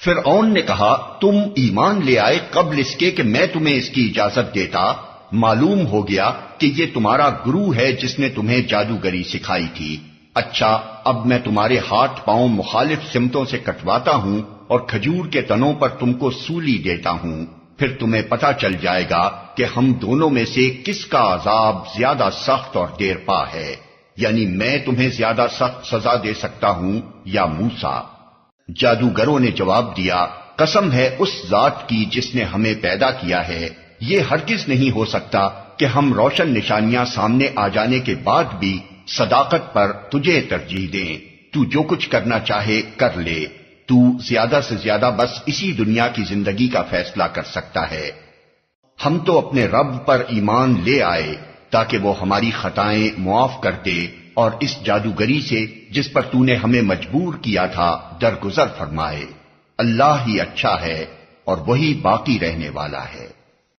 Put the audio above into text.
فرعون نے کہا تم ایمان لے آئے قبل اس کے کہ میں تمہیں اس کی اجازت دیتا، معلوم ہو گیا کہ یہ تمہارا گرو ہے جس نے تمہیں جادوگری سکھائی تھی۔ اچھا اب میں تمہارے ہاتھ پاؤں مخالف سمتوں سے کٹواتا ہوں اور کھجور کے تنوں پر تم کو سولی دیتا ہوں، پھر تمہیں پتہ چل جائے گا کہ ہم دونوں میں سے کس کا عذاب زیادہ سخت اور دیر پا ہے، یعنی میں تمہیں زیادہ سخت سزا دے سکتا ہوں یا موسیٰ۔ جادوگروں نے جواب دیا قسم ہے اس ذات کی جس نے ہمیں پیدا کیا ہے، یہ ہرگز نہیں ہو سکتا کہ ہم روشن نشانیاں سامنے آ جانے کے بعد بھی صداقت پر تجھے ترجیح دیں۔ تو جو کچھ کرنا چاہے کر لے، تو زیادہ سے زیادہ بس اسی دنیا کی زندگی کا فیصلہ کر سکتا ہے۔ ہم تو اپنے رب پر ایمان لے آئے تاکہ وہ ہماری خطائیں معاف کر دے اور اس جادوگری سے جس پر تو نے ہمیں مجبور کیا تھا درگزر فرمائے۔ اللہ ہی اچھا ہے اور وہی باقی رہنے والا ہے۔